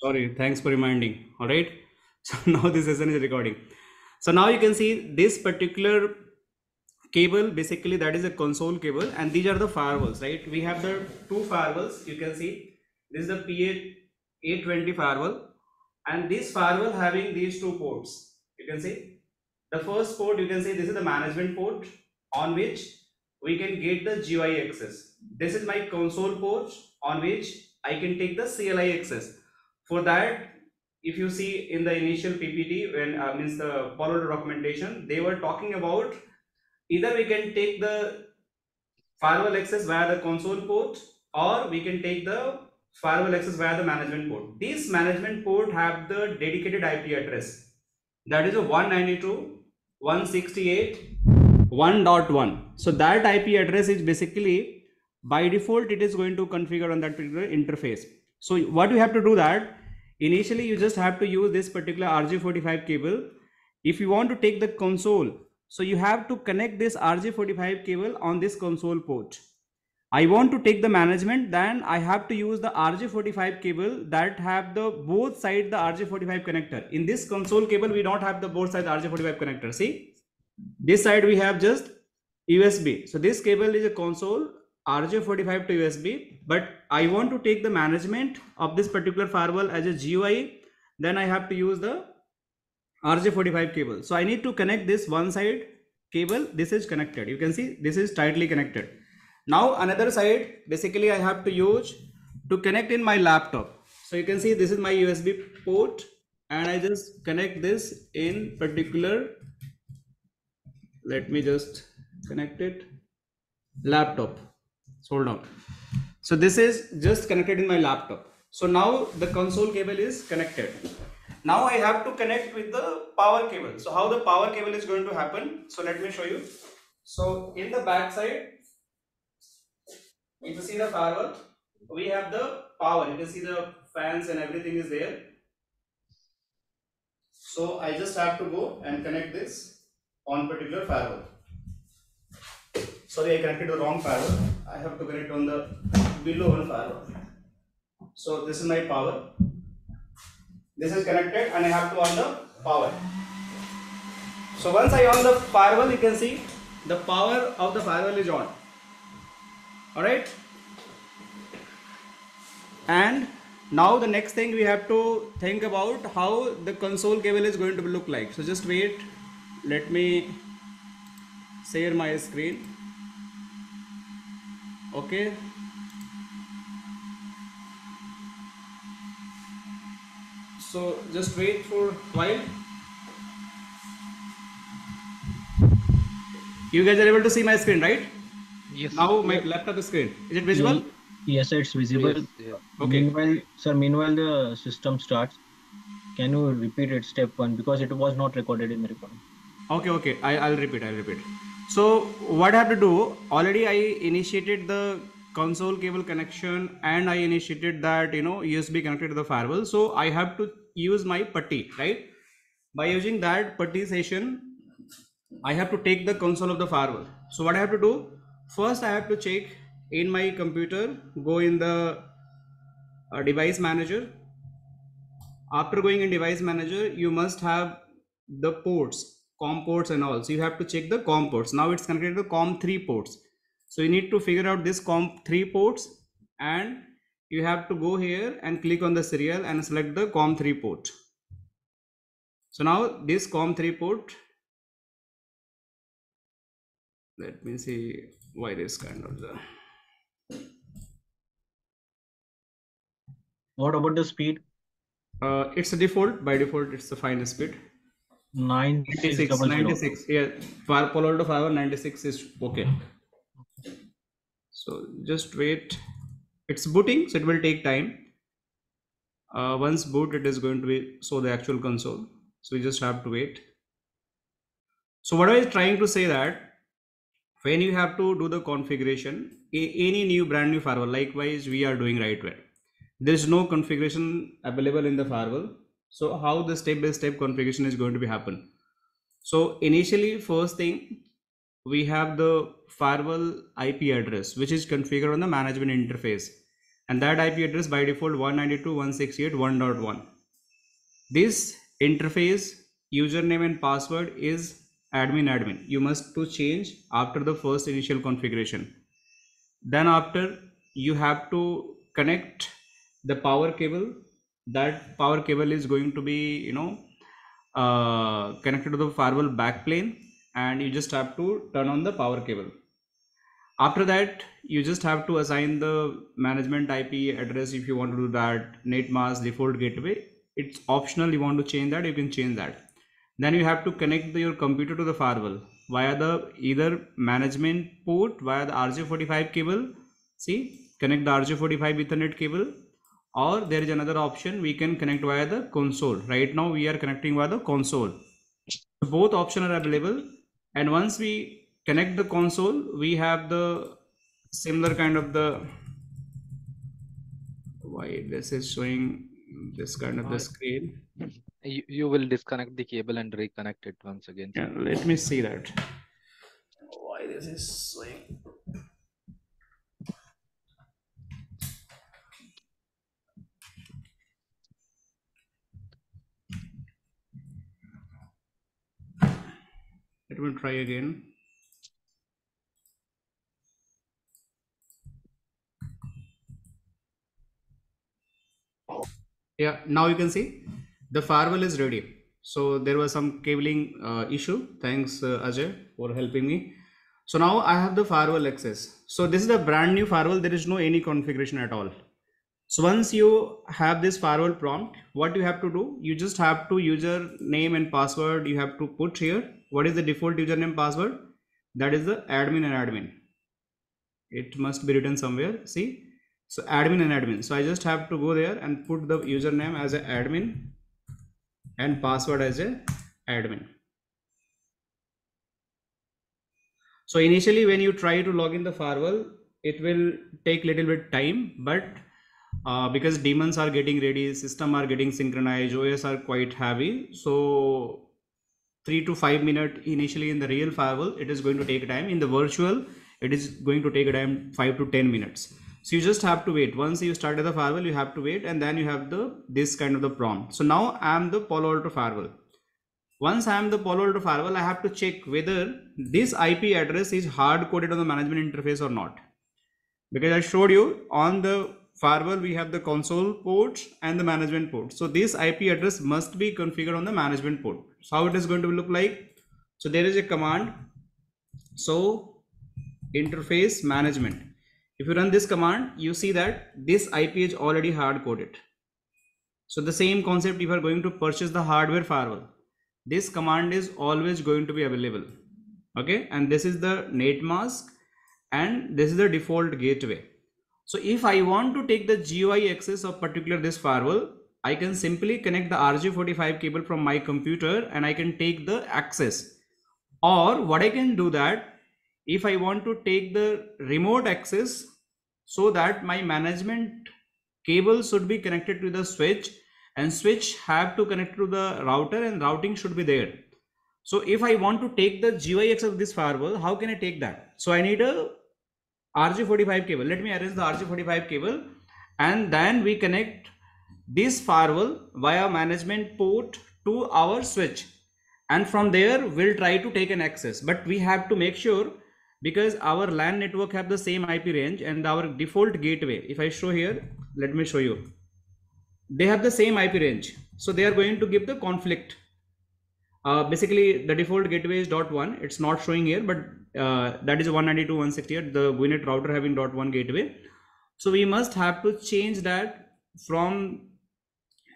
Sorry, thanks for reminding. All right. So now this session is recording. So now you can see this particular cable, basically that is a console cable, and these are the firewalls, right? We have the two firewalls. You can see this is the PA-820 firewall, and this firewall having these two ports. You can see the first port, you can see this is the management port on which we can get the GUI access. This is my console port on which I can take the CLI access. For that, if you see in the initial PPT, when means the Palo Alto documentation, they were talking about either we can take the firewall access via the console port, or we can take the firewall access via the management port. This management port have the dedicated IP address, that is a 192.168.1.1. so that IP address is basically by default it is going to configure on that particular interface. So what you have to do, that initially you just have to use this particular RJ45 cable. If you want to take the console, so you have to connect this RJ45 cable on this console port. I want to take the management, then I have to use the RJ45 cable that have the both side the RJ45 connector. In this console cable, we don't have the both side RJ45 connector. See, this side we have just USB. So this cable is a console RJ45 to USB, but I want to take the management of this particular firewall as a GUI, then I have to use the RJ45 cable. So I need to connect this one side cable. This is connected. You can see this is tightly connected. Now another side, basically I have to use to connect in my laptop. So you can see this is my USB port, and I just connect this in particular. Let me just connect it. Laptop. So hold on. So this is just connected in my laptop. So now the console cable is connected. Now I have to connect with the power cable. So how the power cable is going to happen? So let me show you. So in the back side, if you see the firewall, we have the power. You can see the fans and everything is there. So I just have to go and connect this on particular firewall. Sorry, I connected the wrong firewall. I have to connect on the below one firewall. So this is my power. This is connected, and I have to on the power. So once I on the firewall, you can see the power of the firewall is on. All right. And now the next thing we have to think about how the console cable is going to look like. So just wait. Let me share my screen. Okay. So just wait for a while. You guys are able to see my screen, right? Yes. Now my laptop screen. Is it visible? Yes, it's visible. Yes, yeah. Okay. Meanwhile the system starts. Can you repeat it step 1, because it was not recorded in the recording? Okay. I'll repeat. So what I have to do, already I initiated the console cable connection, and I initiated that USB connected to the firewall. So I have to use my putty, right? By using that putty session, I have to take the console of the firewall. So what I have to do, first I have to check in my computer, go in the device manager. After going in device manager, you must have the ports, COM ports and all. So you have to check the COM ports. Now it's connected to COM3 ports. So you need to figure out this COM3 ports, and you have to go here and click on the serial and select the COM3 port. So now this COM3 port, let me see why this kind of the. What about the speed? It's a default. By default, it's the fine speed. 9600. 96. Yeah, Palo Alto Firewall 96 is okay. So just wait. It's booting, so it will take time. Once boot, it is going to be show the actual console. So you just have to wait. So what I was trying to say that when you have to do the configuration, any new brand new firewall, likewise we are doing right way. There is no configuration available in the firewall. So how the step-by-step configuration is going to be happen? So initially, first thing, we have the firewall IP address, which is configured on the management interface. and that IP address by default 192.168.1.1. This interface username and password is admin. You must to change after the first initial configuration. Then after, you have to connect the power cable. That power cable is going to be connected to the firewall backplane, and you just have to turn on the power cable. After that, you just have to assign the management IP address if you want to do that. Net mask default gateway, it's optional. You want to change that, you can change that. Then you have to connect your computer to the firewall via the either management port via the RJ45 cable. See, connect the RJ45 Ethernet cable, or there is another option, we can connect via the console. Right now we are connecting via the console. So both options are available, and once we connect the console, we have the similar kind of the, why this is showing this kind of the screen. You will disconnect the cable and reconnect it once again. Yeah, let me see that. Why this is showing. Let me try again. Yeah, now you can see the firewall is ready. So there was some cabling issue. Thanks Ajay for helping me. So now I have the firewall access. So this is a brand new firewall. There is no any configuration at all. So once you have this firewall prompt, what you have to do, you just have to username and password you have to put here. What is the default username password? That is the admin and admin. It must be written somewhere. See, so admin and admin. So I just have to go there and put the username as an admin and password as a admin. So initially when you try to log in the firewall, it will take little bit time, but because daemons are getting ready, system are getting synchronized, OS are quite heavy, so 3 to 5 minutes initially in the real firewall, it is going to take time. In the virtual, it is going to take a time 5 to 10 minutes. So you just have to wait. Once you started the firewall, you have to wait, and then you have this kind of the prompt. So now I am the Palo Alto Firewall. Once I am the Palo Alto Firewall, I have to check whether this IP address is hard coded on the management interface or not. Because I showed you on the firewall, we have the console port and the management port. So this IP address must be configured on the management port. So how it is going to look like? So there is a command. So interface management. If you run this command, you see that this IP is already hard coded. So the same concept, if you are going to purchase the hardware firewall, this command is always going to be available. Okay, and this is the net mask, and this is the default gateway. So if I want to take the GUI access of particular this firewall, I can simply connect the RJ45 cable from my computer and I can take the access. Or what I can do that, if I want to take the remote access, so that my management cable should be connected to the switch, and switch have to connect to the router, and routing should be there. So if I want to take the GUI access of this firewall, how can I take that? So I need a RJ45 cable. Let me arrange the RJ45 cable, and then we connect this firewall via management port to our switch, and from there we'll try to take an access. But we have to make sure, because our LAN network have the same IP range, and our default gateway, if I show here, let me show you, they have the same IP range, so they are going to give the conflict. Basically the default gateway is .1. It's not showing here, but that is 192.168, the GuiNet router having .1 gateway. So we must have to change that from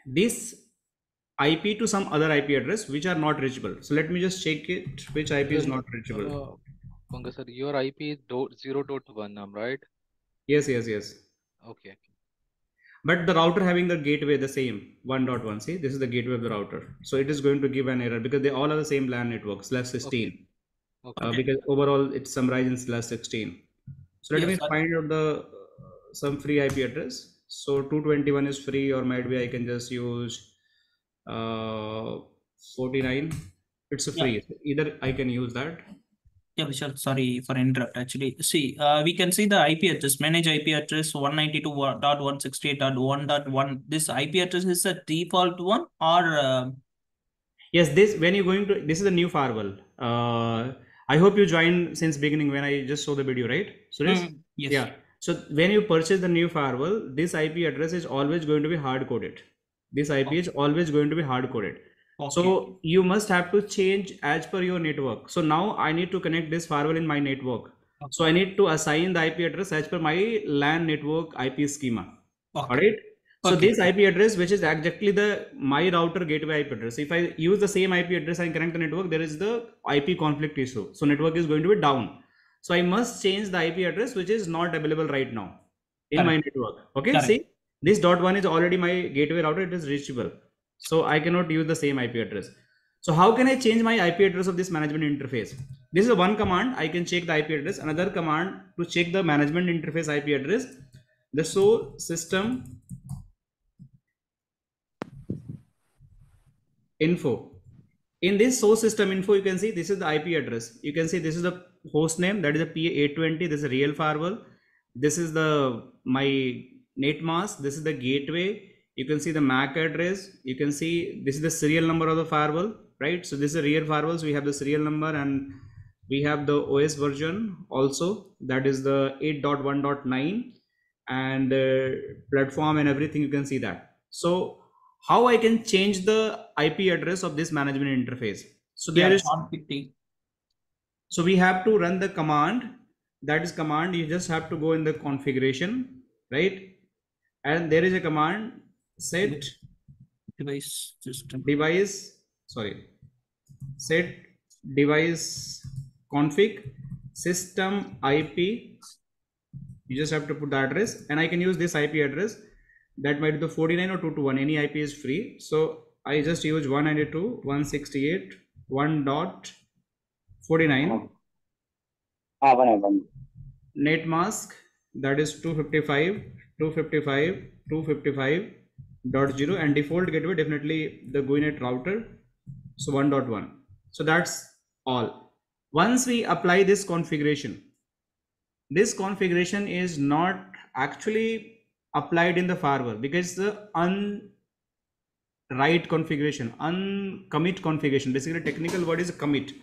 this IP to some other IP address which are not reachable. So let me just check it, which IP is not reachable. Ponga sir, your IP is 0.1, right? Yes. Okay. But the router having the gateway the same 1.1. See, this is the gateway of the router. So it is going to give an error because they all are the same LAN network /16. Okay. Because overall it's summarized in /16. So let me find out the some free IP address. So 221 is free, or might be I can just use 49. It's a free. Either I can use that. Yeah, Vishal, sorry for interrupt. Actually, see, we can see the IP address, manage IP address 192.168.1.1. This IP address is a default one, or Yes, this when you're going to, this is a new firewall. I hope you joined since beginning when I just saw the video, right? Suresh? yes. Yeah. So when you purchase the new firewall, this IP address is always going to be hard coded. This IP is always going to be hard coded. Okay. So you must have to change as per your network. So now I need to connect this firewall in my network. Okay. So I need to assign the IP address as per my LAN network IP schema. Okay. All right. So Okay. this IP address, which is exactly the my router gateway IP address. If I use the same IP address and connect the network, there is the IP conflict issue. So network is going to be down. So I must change the IP address, which is not available right now in my network. Okay. Correct. See, this .1 is already my gateway router. It is reachable. So I cannot use the same IP address. So how can I change my IP address of this management interface? This is one command. I can check the IP address. Another command to check the management interface IP address. The show system info. In this source system info, you can see this is the IP address. You can see this is the host name, that is a PA-820. This is a real firewall. This is the my net mask. This is the gateway. You can see the MAC address. You can see this is the serial number of the firewall, right? So this is a real firewall. So we have the serial number and we have the OS version also. That is the 8.1.9 and the platform and everything. You can see that. So how I can change the IP address of this management interface? So there is, so we have to run the command. That is command. You just have to go in the configuration, right? And there is a command set device system set device config system IP. You just have to put the address, and I can use this IP address. That might be the 49 or 221. Any IP is free. So I just use 192.168.1.49. Net mask, that is 255.255.255.0, and default gateway definitely the GuiNet router. So 1.1. So that's all. Once we apply this configuration is not actually applied in the firewall because the unwrite configuration, uncommit configuration. Basically, technical word is commit.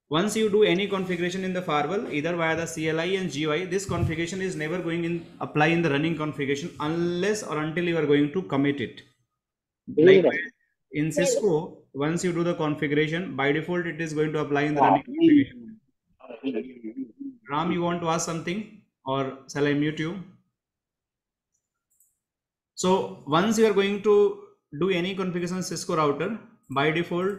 Once you do any configuration in the firewall, either via the CLI and GUI, this configuration is never going in apply in the running configuration unless or until you are going to commit it. Like in Cisco, once you do the configuration, by default it is going to apply in the running configuration. Ram, you want to ask something, or shall I mute you? So once you are going to do any configuration on Cisco router, by default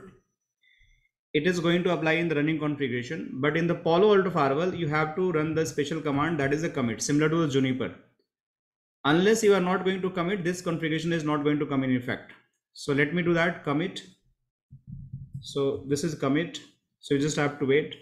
it is going to apply in the running configuration. But in the Palo Alto Firewall, you have to run the special command, that is a commit, similar to the Juniper. Unless you are not going to commit, this configuration is not going to come in effect. So let me do that, commit. So this is commit. So you just have to wait.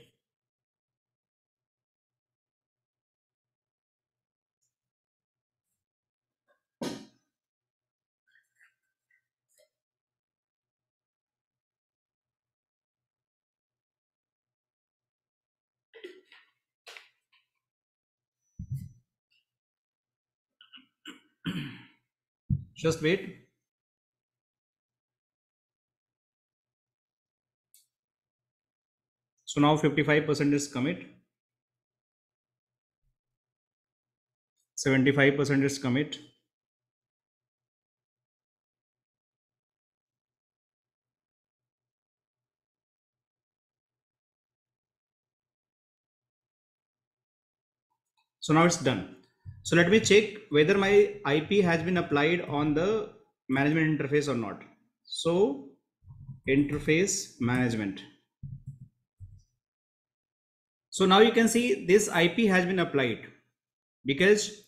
Just wait. So now 55% is commit. 75% is commit. So now it's done. So let me check whether my IP has been applied on the management interface or not. So interface management. So now you can see this IP has been applied, because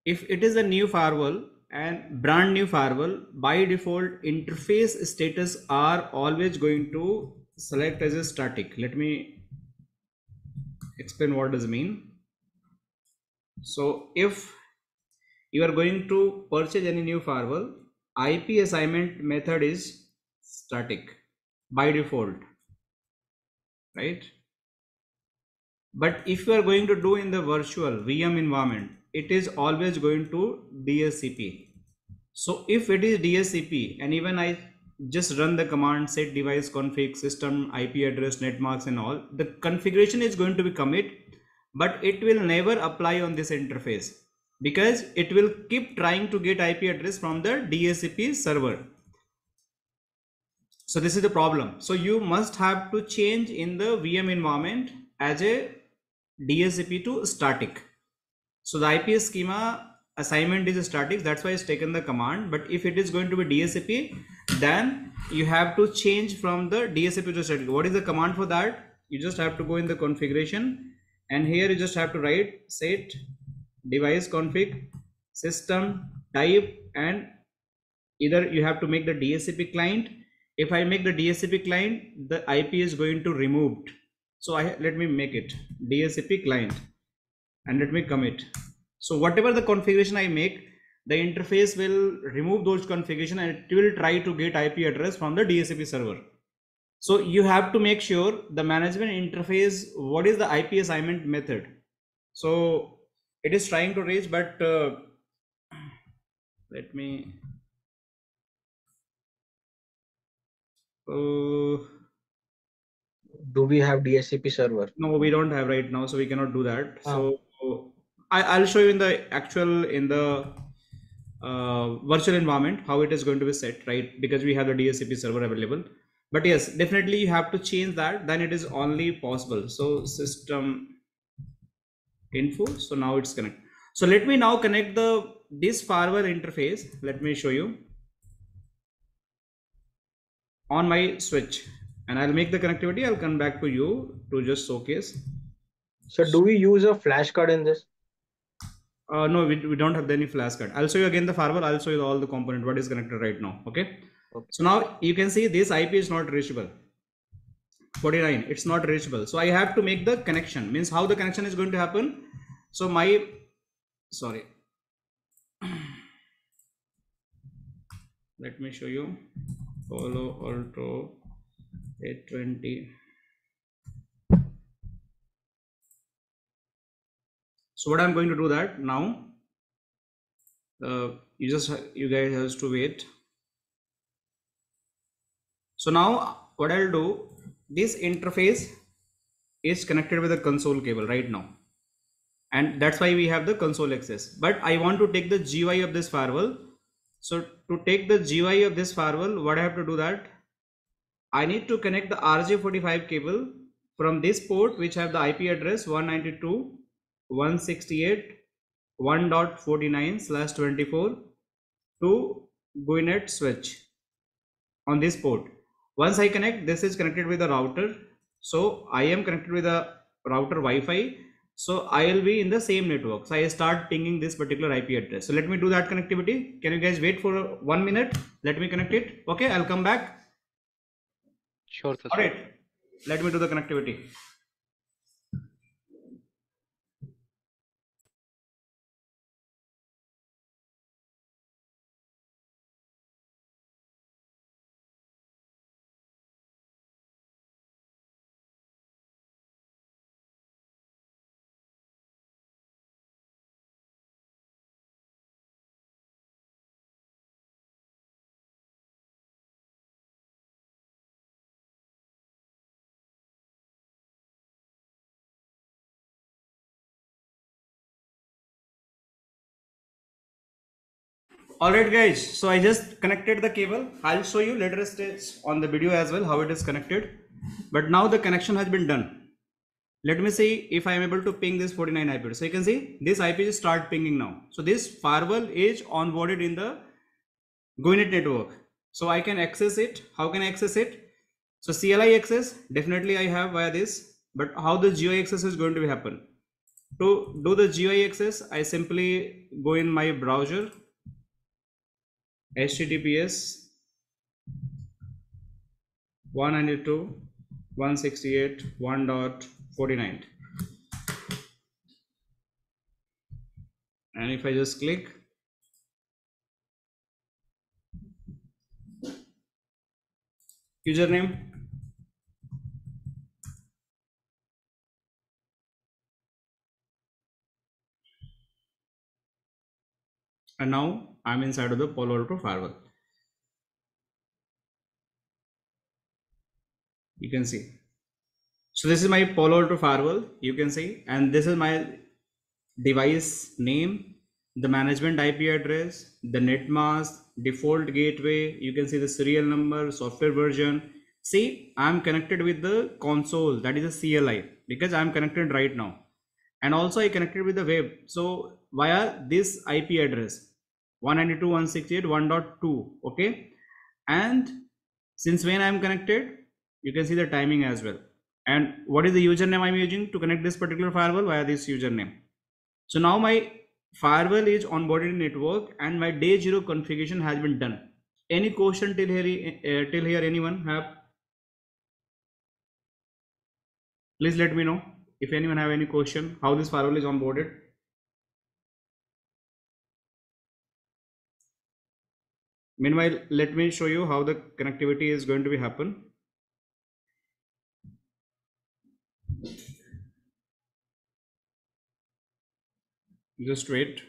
if it is a new firewall and brand new firewall, by default interface status are always going to select as a static. Let me explain what does it mean. So if you are going to purchase any new firewall, IP assignment method is static by default, right? But if you are going to do in the virtual VM environment, it is always going to DHCP. So if it is DHCP and even I just run the command set device config system IP address netmarks and all, the configuration is going to be commit, but it will never apply on this interface because it will keep trying to get IP address from the DHCP server. So this is the problem. So you must have to change in the VM environment as a DHCP to static. So the IP schema assignment is static, that's why it's taken the command. But if it is going to be DHCP, then you have to change from the DHCP to static. What is the command for that? You just have to go in the configuration, and here you just have to write set device config system type, and either you have to make the DHCP client. If I make the DHCP client, the IP is going to removed. So let me make it DHCP client and let me commit. So whatever the configuration I make, the interface will remove those configuration and it will try to get IP address from the DHCP server. So you have to make sure the management interface, what is the IP assignment method. So it is trying to reach, but let me Do we have DHCP server? no, we don't have right now, so we cannot do that. So I'll show you in the actual, in the virtual environment how it is going to be set, right? Because we have the DHCP server available. But yes, definitely you have to change that, then it is only possible. So system info, so now it's connected. So let me now connect this firewall interface. Let me show you on my switch, and I'll make the connectivity. I'll come back to you to just showcase. So do we use a flash card in this? No, we don't have any flash card. I'll show you again the firewall. I'll show you all the component what is connected right now. Okay. So now you can see this IP is not reachable. 49, it's not reachable. So I have to make the connection. Means how the connection is going to happen. So let me show you. Palo Alto 820. So what I'm going to do that now, you guys have to wait. So now what I'll do, this interface is connected with a console cable right now, and that's why we have the console access. But I want to take the GUI of this firewall. So to take the GUI of this firewall, what I have to do that, I need to connect the RJ45 cable from this port, which have the IP address 192.168.1.49/24 to GuiNet switch on this port. Once I connect, this is connected with the router. So I am connected with the router Wi-Fi. So I will be in the same network. So I start pinging this particular IP address. So let me do that connectivity. Can you guys wait for 1 minute? Let me connect it. Okay, I'll come back. Sure, sir. All right, let me do the connectivity. All right guys, so I just connected the cable. I'll show you later stage on the video as well how it is connected, but now the connection has been done. Let me see if I am able to ping this 49 IP. So you can see this IP is start pinging now. So this firewall is onboarded in the GuiNet network. So I can access it. How can I access it? So CLI access, definitely I have via this, but how the GUI access is going to be happen? To do the GUI access, I simply go in my browser, HTTPS 192.168.1.49, and if I just click, username, And now I'm inside of the Palo Alto Firewall. You can see. So this is my Palo Alto Firewall, you can see, and this is my device name, the management IP address, the net mask, default gateway. You can see the serial number, software version. See, I'm connected with the console, that is a CLI, because I'm connected right now. And also I connected with the web. So via this IP address, 192.168.1.2, okay. And since when I'm connected, you can see the timing as well. And what is the username I'm using to connect this particular firewall? Via this username. So now my firewall is onboarded in network and my day 0 configuration has been done. Any question till here anyone have? Please let me know if anyone have any question how this firewall is onboarded. Meanwhile, let me show you how the connectivity is going to be happen. Just wait.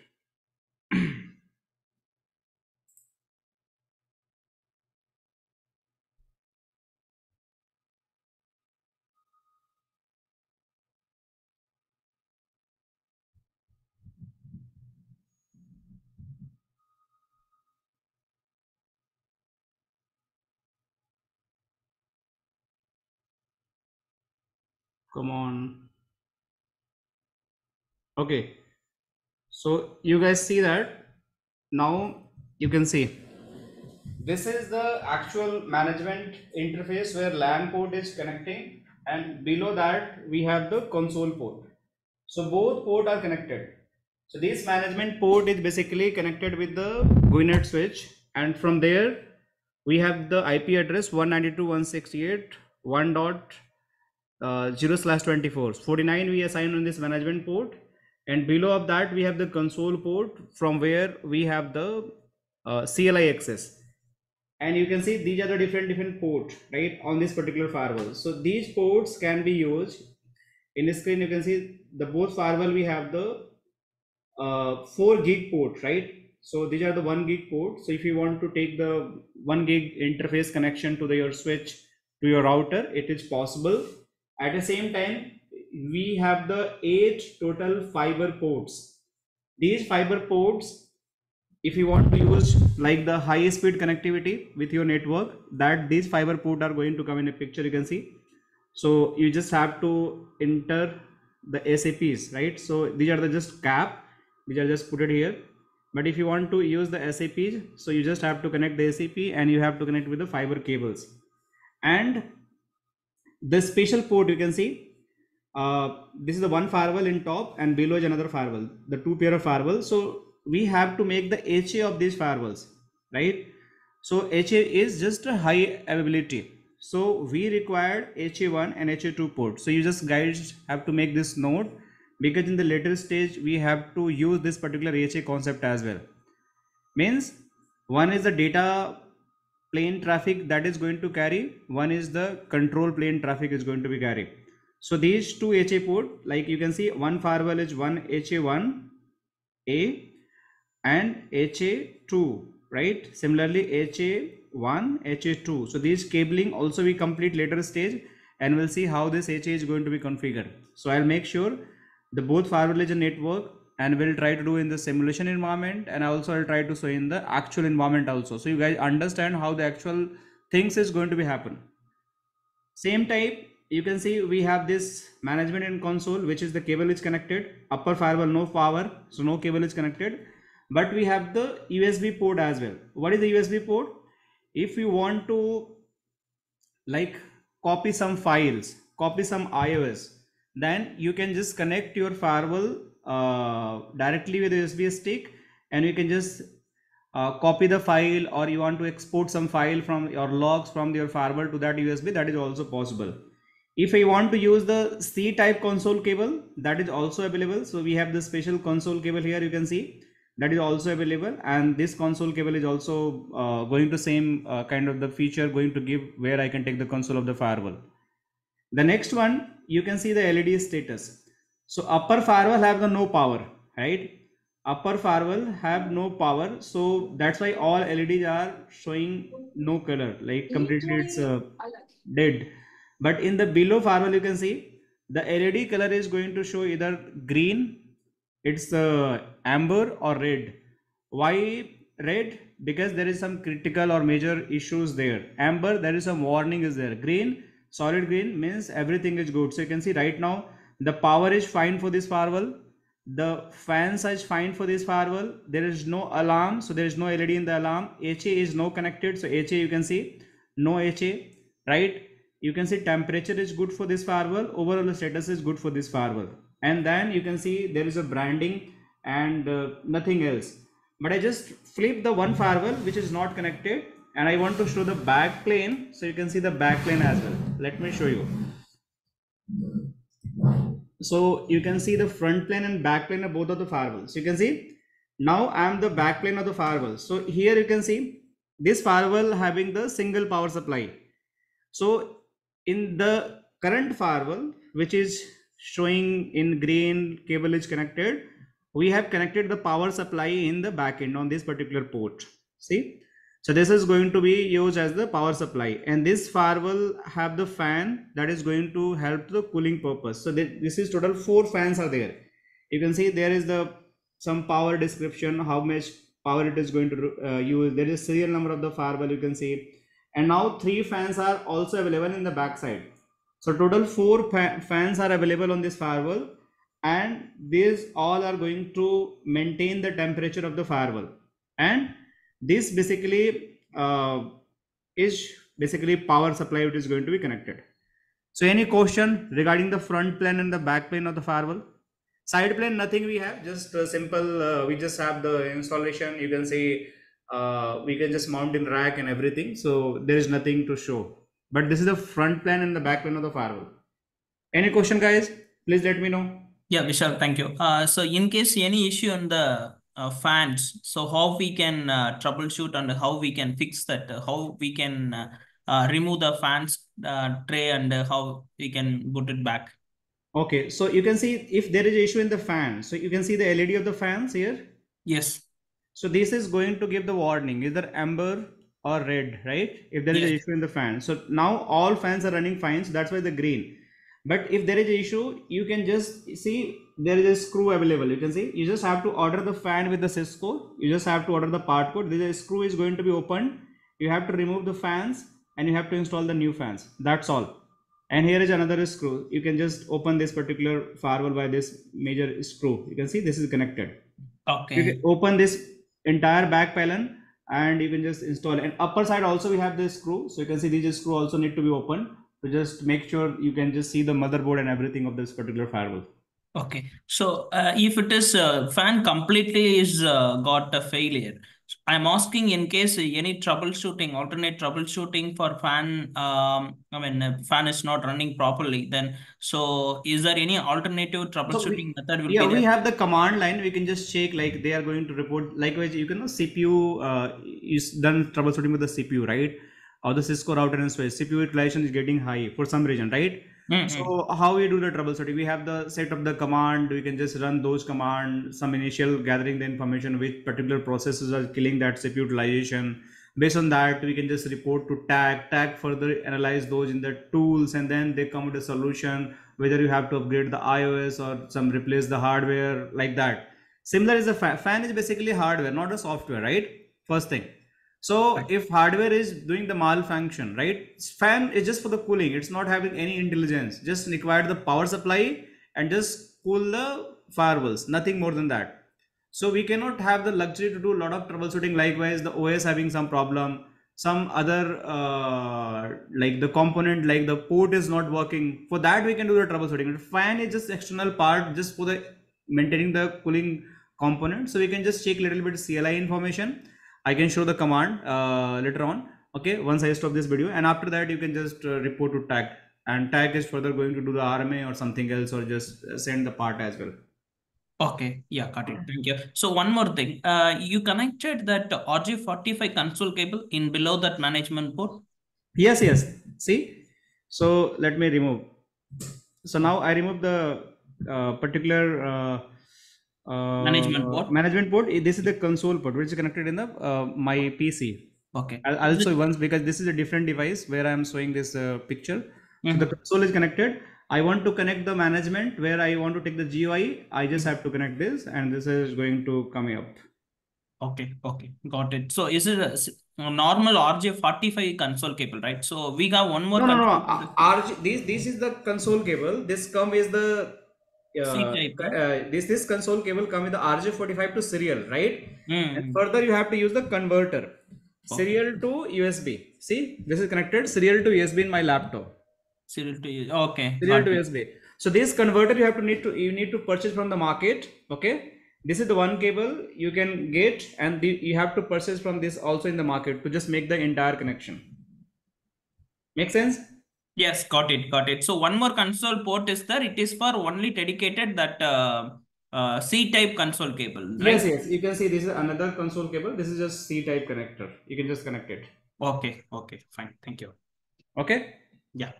Come on. Okay. So you guys see that now you can see this is the actual management interface where LAN port is connecting, and below that we have the console port. So both ports are connected. So this management port is basically connected with the GuiNet switch, and from there we have the IP address 192.168.1.0/24. 49 we assign on this management port, and below of that we have the console port from where we have the CLI access. And you can see these are the different ports, right, on this particular firewall. So these ports can be used. In the screen you can see the both firewall we have the 4 gig port, right? So these are the 1 gig port. So if you want to take the 1 gig interface connection to your switch to your router, it is possible. At the same time, we have the 8 total fiber ports. These fiber ports, if you want to use like the high speed connectivity with your network, that these fiber ports are going to come in a picture, you can see. So you just have to enter the SAPs, right? So these are the just cap, which are just put it here. But if you want to use the SAPs, so you just have to connect the SAP and you have to connect with the fiber cables. And the special port you can see, this is the one firewall in top and below is another firewall, the 2 pair of firewall. So we have to make the HA of these firewalls, right? So HA is just a high availability. So we required HA1 and HA2 port. So you just guys have to make this note, because in the later stage we have to use this particular HA concept as well. Means one is the data plane traffic that is going to carry, one is the control plane traffic is going to be carried. So these two HA port, like you can see, one firewall is one HA1A and HA2, right? Similarly HA1, HA2. So these cabling also we complete later stage, and we'll see how this HA is going to be configured. So I'll make sure the both firewall is a network, and we'll try to do in the simulation environment, and also I'll try to show in the actual environment also, so you guys understand how the actual things is going to be happen. Same type, you can see we have this management and console, which is the cable is connected. Upper firewall no power, so no cable is connected, but we have the USB port as well. What is the USB port? If you want to like copy some files, copy some iOS, then you can just connect your firewall directly with the USB stick, and you can just copy the file, or you want to export some file from your logs from your firewall to that USB, that is also possible. If I want to use the C type console cable, that is also available. So we have the special console cable here, you can see that is also available, and this console cable is also going to same kind of the feature going to give, where I can take the console of the firewall. The next one, you can see the LED status. So upper firewall have the no power, right? upper firewall have no power, so that's why all LEDs are showing no color, like completely it's dead. But in the below firewall, you can see the LED color is going to show either green, it's amber, or red. Why red? Because there is some critical or major issues there. Amber, there is some warning is there. Green, solid green means everything is good. So you can see right now the power is fine for this firewall, the fans is fine for this firewall, there is no alarm, so there is no LED in the alarm. HA is no connected, so HA you can see no HA, right? You can see temperature is good for this firewall, overall the status is good for this firewall, and then you can see there is a branding and nothing else. But I just flip the one firewall which is not connected, and I want to show the back plane, so you can see the back plane as well. Let me show you. So you can see the front plane and back plane of both of the firewalls. You can see now I am the back plane of the firewall. So here you can see this firewall having the single power supply. So in the current firewall, which is showing in green, cable is connected, we have connected the power supply in the back end on this particular port. See, so this is going to be used as the power supply, and this firewall have the fan that is going to help the cooling purpose. So this is total 4 fans are there. You can see there is the some power description, how much power it is going to use. There is serial number of the firewall, you can see, and now 3 fans are also available in the back side. So total 4 fans are available on this firewall, and these all are going to maintain the temperature of the firewall. And this basically is basically power supply which is going to be connected. So any question regarding the front plane and the back plane of the firewall? Side plane, nothing we have, just simple, we just have the installation. You can see we can just mount in rack and everything. So there is nothing to show, but this is the front plane and the back plane of the firewall. Any question, guys? Please let me know. Yeah, Vishal, thank you. So in case any issue on the fans, so how we can troubleshoot and how we can fix that, how we can remove the fans tray and how we can put it back. Okay, so you can see if there is issue in the fan, so you can see the LED of the fans here. Yes. So this is going to give the warning either amber or red, right? If there is an issue in the fan. So now all fans are running fine, so that's why the green. But if there is an issue, you can just see there is a screw available. You can see you just have to order the fan with the Cisco. You just have to order the part code. This screw is going to be opened. You have to remove the fans and you have to install the new fans. That's all. And here is another screw. You can just open this particular firewall by this major screw. You can see this is connected. Okay. You can open this entire back panel and you can just install it. And upper side also we have this screw. So you can see these screw also need to be opened. To just make sure you can just see the motherboard and everything of this particular firewall. Okay, so if it is fan completely is got a failure, I'm asking in case any troubleshooting, alternate troubleshooting for fan. Fan is not running properly. Then, so is there any alternative troubleshooting method? Will be we there? have the command line. We can just check like they are going to report. Likewise, you can know CPU is done troubleshooting with the CPU, right? Or the Cisco router and switch, CPU utilization is getting high for some reason, right? So how we do the troubleshooting? We have the set of the command. We can just run those commands, some initial gathering the information which particular processes are killing that CPU utilization. Based on that, we can just report to tag further analyze those in the tools, and then they come with a solution whether you have to upgrade the iOS or some replace the hardware like that. Similar is the fan is basically hardware, not a software, right? First thing. So if hardware is doing the malfunction, right? Fan is just for the cooling. It's not having any intelligence. Just require the power supply and just cool the firewalls. Nothing more than that. So we cannot have the luxury to do a lot of troubleshooting. Likewise, the OS having some problem, some other like the component, like the port is not working. For that, we can do the troubleshooting. The fan is just external part, just for the maintaining the cooling component. So we can just check a little bit CLI information. I can show the command later on. Okay, once I stop this video, and after that you can just report to tag, and tag is further going to do the RMA or something else, or just send the part as well. Okay, yeah, got it. Thank you. So one more thing, you connected that RJ45 console cable in below that management port? Yes. See, so let me remove. So now I remove the particular Management port. This is the console port, which is connected in the my PC. Okay. Also once, because this is a different device where I am showing this picture. So the console is connected. I want to connect the management where I want to take the GUI. I just have to connect this, and this is going to come up. Okay, got it. So is it a normal RJ45 console cable, right? So we got one more. No. This is the console cable. This come is the this console cable come with the RJ45 to serial, right? And further you have to use the converter, serial to USB. See, this is connected serial to USB in my laptop. Serial to USB. So this converter you need to purchase from the market. Okay, this is the one cable you can get, and you have to purchase from this also in the market to just make the entire connection. Make sense? Yes, got it. So one more console port is there. It is for only dedicated that C-type console cable, right? Yes. You can see this is another console cable. This is just C-type connector. You can just connect it. Okay, fine. Thank you. Okay. Yeah.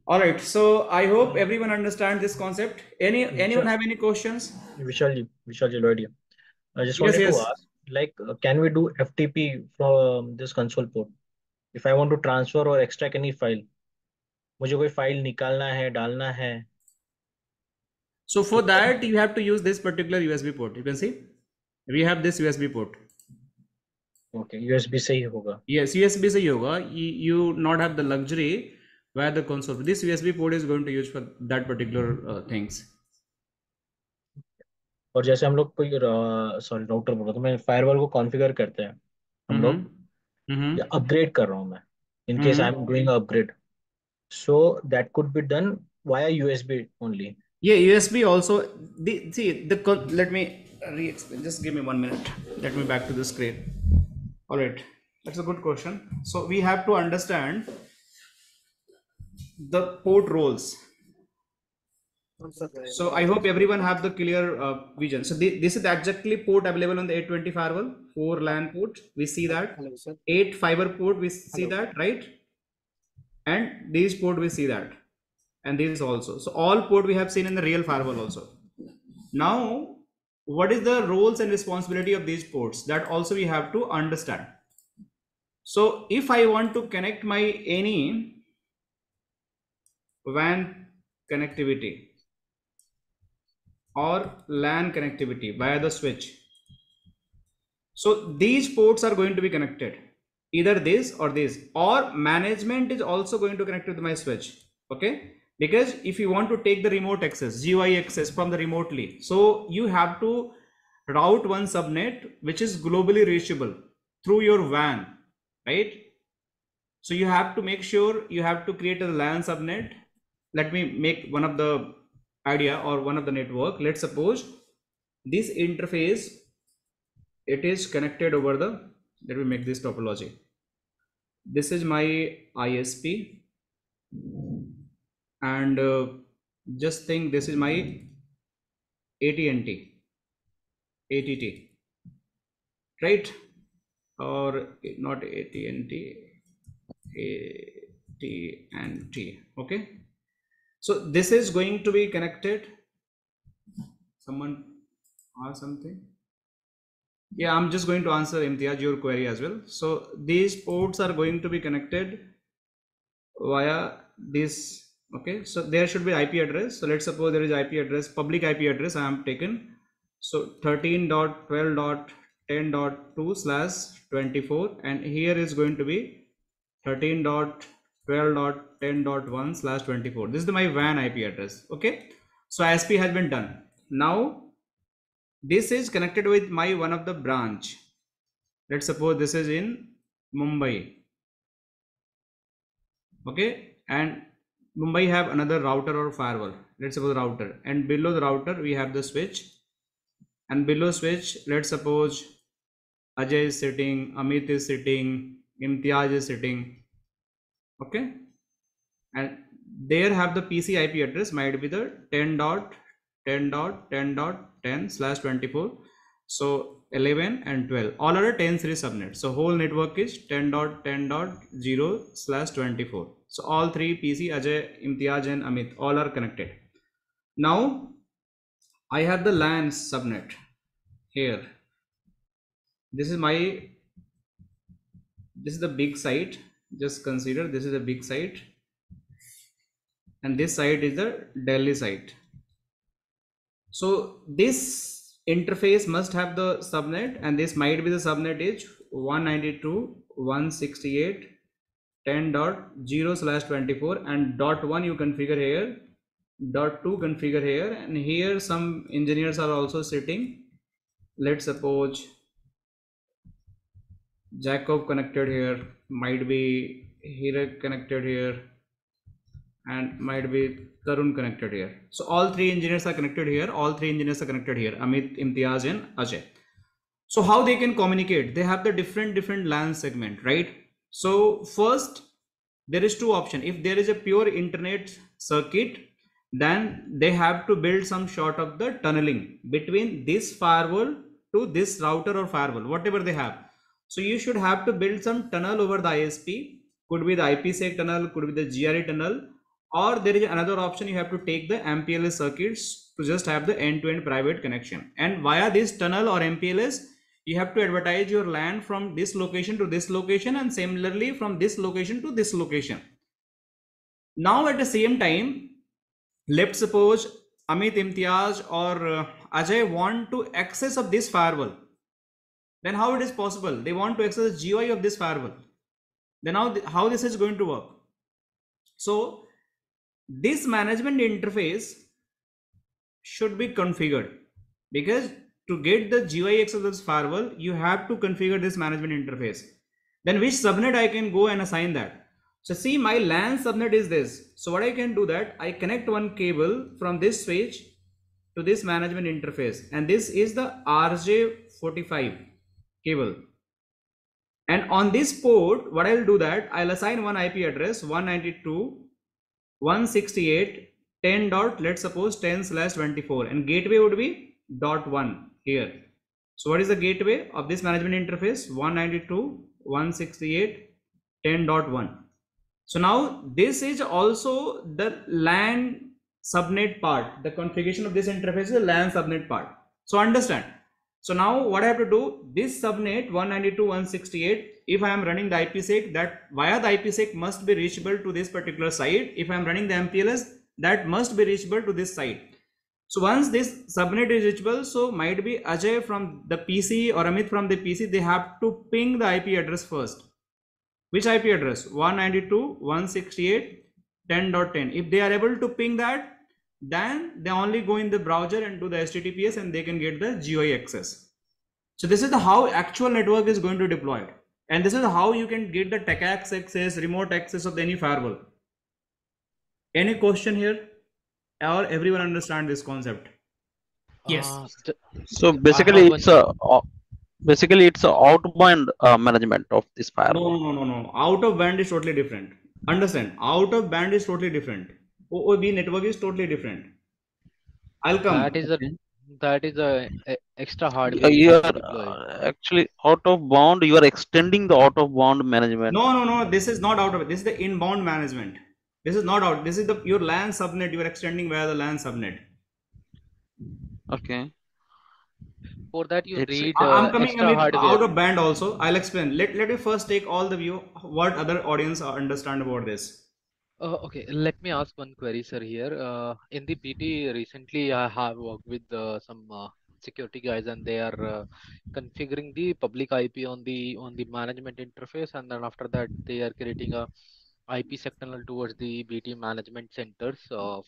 All right. So I hope everyone understands this concept. Anyone have any questions? Vishal Lloyd here. I just wanted to ask, like, can we do FTP from this console port? If I want to transfer or extract any file, मुझे कोई file निकालना है, डालना है. So for that you have to use this particular USB port. You can see we have this USB port. Okay, USB से ही होगा. Yes, USB से ही होगा. You not have the luxury where the console. This USB port is going to use for that particular things. और जैसे हम लोग कोई router बोल रहा था मैं, फायरवॉल को कॉन्फ़िगर करते हैं हम लोग, या अपग्रेड कर रहा हूँ मैं, in case I am doing an upgrade, so that could be done via USB only. Yeah, USB also. Let me re-explain. Just give me 1 minute. Let me back to the screen. All right, that's a good question. So we have to understand the port roles. So I hope everyone have the clear vision. So this is exactly port available on the 820 firewall. 4 LAN port, we see that. 8 fiber port, we see that, right? And these port, we see that, and these also. So all port we have seen in the real firewall also. Now, what is the roles and responsibility of these ports? That also we have to understand. So if I want to connect my any WAN connectivity or LAN connectivity via the switch, so these ports are going to be connected, either this or this, or management is also going to connect with my switch. Okay, because if you want to take the remote access, GUI access from the remotely, so you have to route one subnet which is globally reachable through your WAN, right? So you have to make sure you have to create a LAN subnet. Let me make one of the idea or one of the network. Let's suppose this interface, it is connected over the, let me make this topology. This is my ISP, and just think this is my AT&T, ATT, right? Or not AT&T, AT&T. Okay, so this is going to be connected. Someone asked something. Yeah, I'm just going to answer Imtiaz your query as well. So these ports are going to be connected via this. Okay, so there should be IP address. So let's suppose there is IP address, public IP address I am taken. So 13.12.10.2/24, and here is going to be 13.12.10.1/24. This is my WAN IP address. Okay, so ISP has been done. Now this is connected with my one of the branch. Let's suppose this is in Mumbai. Okay, and Mumbai have another router or firewall. Let's suppose router, and below the router we have the switch, and below switch let's suppose Ajay is sitting, Amit is sitting, Imtiaz is sitting. Okay, and there have the PC IP address might be the 10.10.10.10/24. so 11 and 12 all are a 10 series subnet. So whole network is 10.10.0/24. so all three PC, Ajay, Imtiaz and Amit, all are connected. Now I have the LAN subnet here. This is the big site. Just consider this is a big site, and this site is the Delhi site. So this interface must have the subnet, and this might be the subnet is 192.168.10.0/24, and .1 you configure here, .2 configure here, and here some engineers are also sitting. Let's suppose Jacob connected here, might be Hirek connected here, and might be Tarun connected here. So all three engineers are connected here. Amit, Imtiaz, and Ajay. So how they can communicate? They have the different LAN segment, right? So first, there is two options. If there is a pure internet circuit, then they have to build some sort of the tunneling between this firewall to this router or firewall, whatever they have. So you should have to build some tunnel over the ISP. Could be the IPsec tunnel, could be the GRE tunnel, or there is another option. You have to take the MPLS circuits to just have the end-to-end private connection. And via this tunnel or MPLS, you have to advertise your LAN from this location to this location, and similarly from this location to this location. Now at the same time, let's suppose Amit, Imtiaz, or Ajay want to access of this firewall. Then how it is possible? They want to access the GUI of this firewall. Then how this is going to work? So this management interface should be configured, because to get the GUI access of this firewall, you have to configure this management interface. Then which subnet I can go and assign that? So see, my LAN subnet is this. So what I can do that, I connect one cable from this switch to this management interface, and this is the RJ45 cable. And on this port, what I'll do that, I'll assign one IP address 192.168.10. Let's suppose 10/24, and gateway would be .1 here. So what is the gateway of this management interface? 192.168.10.1. So now this is also the LAN subnet part. The configuration of this interface is the LAN subnet part. So understand. So now what I have to do, this subnet 192.168, if I am running the IPsec, that via the IPsec must be reachable to this particular site. If I am running the MPLS, that must be reachable to this site. So once this subnet is reachable, so might be Ajay from the PC or Amit from the PC, they have to ping the IP address first. Which IP address? 192.168.10.10. If they are able to ping that, then they only go in the browser and do the HTTPS, and they can get the GUI access. So this is the how actual network is going to deploy, and this is how you can get the TechAx access, remote access of any firewall. Any question here, or everyone understand this concept? Yes. So basically it's a outbound management of this firewall. No. Out of band is totally different. Understand? Out of band is totally different. OOB network is totally different. I'll come. That is a extra hardware. You are actually out of bound. You are extending the out of bound management. No. This is not out of it. This is the inbound management. This is not out. This is your LAN subnet. You are extending via the LAN subnet. Okay. For that you need I'm coming extra hardware. out of band also. I'll explain. Let me first take all the view. What other audience understand about this? Okay, let me ask one query, sir. Here, in the BT recently, I have worked with some security guys, and they are configuring the public IP on the management interface, and then after that, they are creating a IPsec tunnel towards the BT management centers,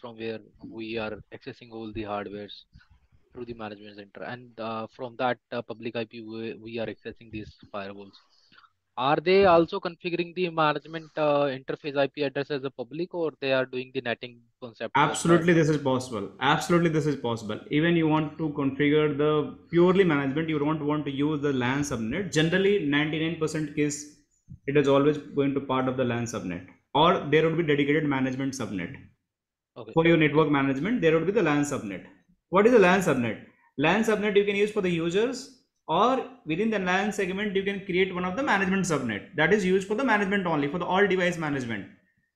from where we are accessing all the hardwares through the management center, and from that public IP, we are accessing these firewalls. Are they also configuring the management interface IP address as a public, or they are doing the netting concept? Absolutely, this is possible. Absolutely, this is possible. Even you want to configure the purely management, you don't want to use the LAN subnet. Generally, 99% case, it is always going to part of the LAN subnet, or there would be dedicated management subnet. Okay. For your network management, there would be the LAN subnet. What is the LAN subnet? LAN subnet you can use for the users, or within the LAN segment, you can create one of the management subnet that is used for the management only, for the all device management.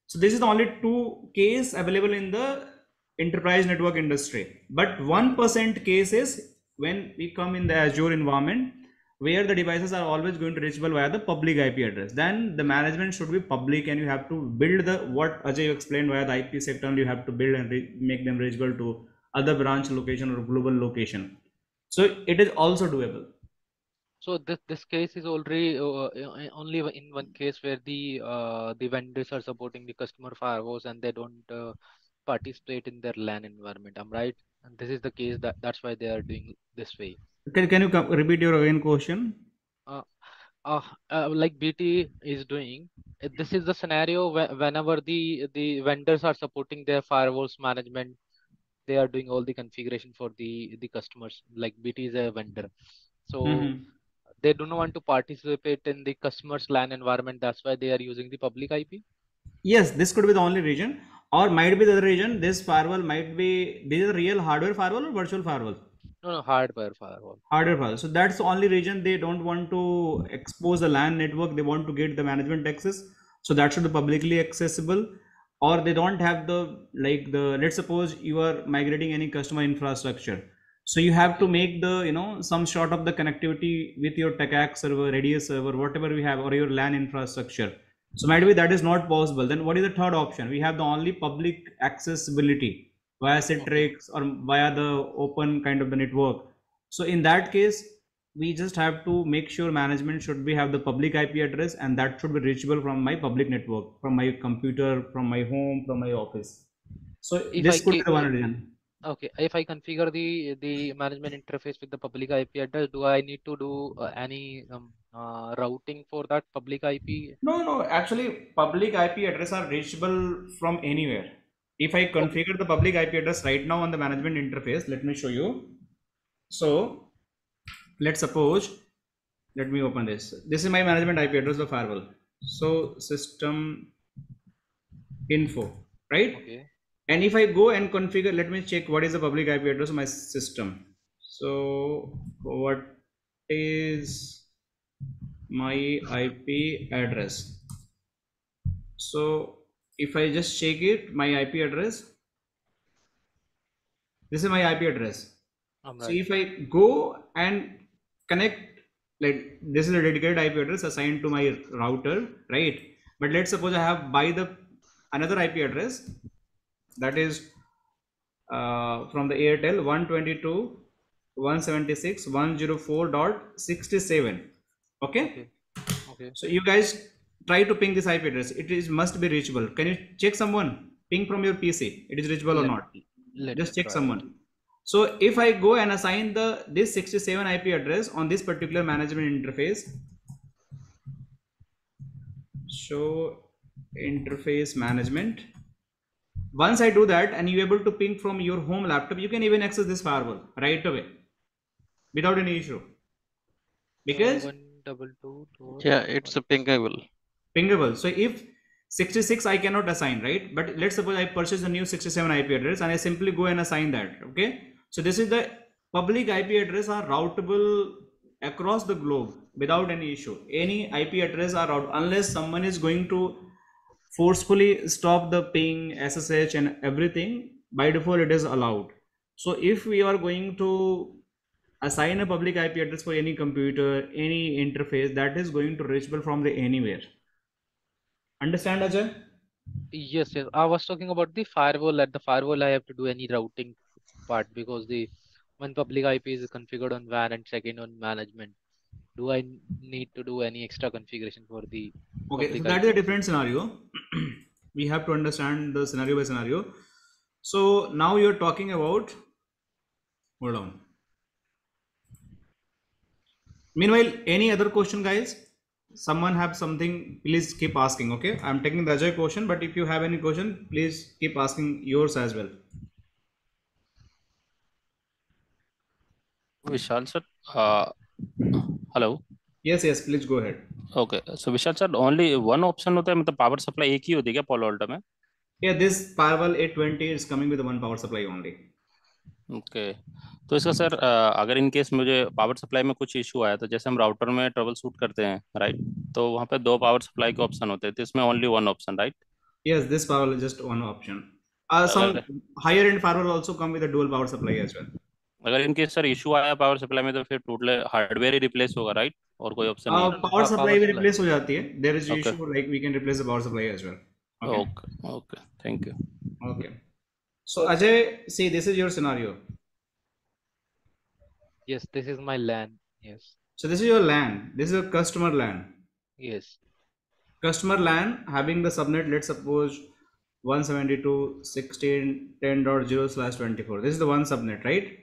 So this is the only two case available in the enterprise network industry. But 1% case is when we come in the Azure environment, where the devices are always going to reachable via the public IP address. Then the management should be public, and you have to build the what Ajay you explained via the IP sector. You have to build and make them reachable to other branch location or global location. So it is also doable. So this case is already only in one case where the vendors are supporting the customer firewalls and they don't participate in their LAN environment. I'm right, and this is the case that's why they are doing this way. Can you repeat your again question? Like BT is doing, this is the scenario whenever the vendors are supporting their firewalls management, they are doing all the configuration for the customers. Like BT is a vendor, so they do not want to participate in the customer's LAN environment. That's why they are using the public IP. Yes, this could be the only reason, or might be the other reason. This firewall might be, this is a real hardware firewall or virtual firewall? No, hardware firewall. Hardware firewall. So that's the only reason they don't want to expose the LAN network. They want to get the management access. So that should be publicly accessible, or they don't have the, like the, let's suppose you are migrating any customer infrastructure. So you have to make the, you know, some sort of the connectivity with your TechAC server, Radius server, whatever we have, or your LAN infrastructure. So might be that is not possible. Then what is the third option? We have the only public accessibility via Citrix or via the open kind of the network. So in that case, we just have to make sure management should be have the public IP address, and that should be reachable from my public network, from my computer, from my home, from my office. So If this I could be the one reason. Okay, if I configure the management interface with the public IP address, do I need to do any routing for that public IP? No, actually public IP address are reachable from anywhere. If I configure the public IP address right now on the management interface, let me show you. So let's suppose, let me open this. This is my management IP address of firewall. So system info, right? Okay. And if I go and configure, let me check what is the public IP address of my system. So what is my IP address? So if I just check it, my IP address, this is my IP address. Right. So if I go and connect, like this is a dedicated IP address assigned to my router, right? But let's suppose I have by the another IP address that is from the Airtel 122.176.104.67. Okay. So you guys try to ping this IP address. It is must be reachable. Can you check someone ping from your PC? It is reachable or not? Just check someone. So if I go and assign this 67 IP address on this particular management interface, show interface management. Once I do that and you're able to ping from your home laptop, you can even access this firewall right away without any issue. Because yeah, it's a pingable. So if 66 I cannot assign, right? But let's suppose I purchase a new 67 IP address and I simply go and assign that. Okay. So this is the public IP address are routable across the globe without any issue. Any IP address are routable unless someone is going to forcefully stop the ping, SSH and everything. By default it is allowed. So if we are going to assign a public IP address for any computer, any interface, that is going to reachable from the anywhere. Understand, Ajay? Yes. I was talking about the firewall. At the firewall, I have to do any routing part because the one public IP is configured on WAN and second on management. Do I need to do any extra configuration for the okay? So that is a different scenario. We have to understand the scenario by scenario. So now you're talking about. Hold on. Meanwhile, any other question, guys? Someone have something, please keep asking. Okay, I'm taking the Ajay question, but if you have any question, please keep asking yours as well. Vishal sir, hello. Yes, please go ahead. Okay, so Vishal sir, only one option होता है, मतलब power supply एक ही होती है क्या Palo Alto में? Yeah, this firewall 820 is coming with one power supply only. Okay, तो इसका सर अगर इन केस मुझे पावर सप्लाई में कुछ इशू आया तो जैसे हम राउटर में ट्रबल शूट करते हैं, राइट? तो वहाँ पे दो पावर सप्लाई के ऑप्शन होते हैं, तो इसमें only one option, right? Yes, this firewall is just one option. Some higher end firewall also come with a dual power supply as well. अगर इनके सर इशू आया पावर सप्लाई में तो फिर टोटल हार्डवेयर ही रिप्लेस होगा, right? और कोई option नहीं है? पावर सप्लाई भी रिप्लेस हो जाती है. There is issue like we can replace the power supply as well. Okay, thank you. Okay. So Ajay, see, this is your scenario. Yes, this is my LAN. Yes. So this is your LAN. This is your customer LAN. Yes. Customer LAN having the subnet, let's suppose 172.16.10.0/24. This is the one subnet, right?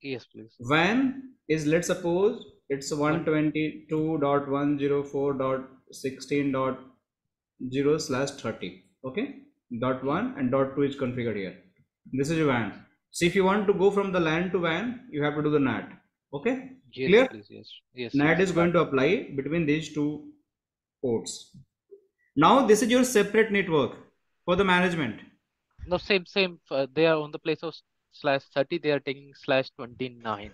Yes, please. WAN is, let's suppose it's 122.104.16.0/30. Okay, .1 and .2 is configured here. This is your WAN. So if you want to go from the LAN to WAN, you have to do the NAT. Okay, yes, clear? please, yes. NAT is going to apply between these two ports. Now this is your separate network for the management. No, same. They are on the place of /30. They are taking /29.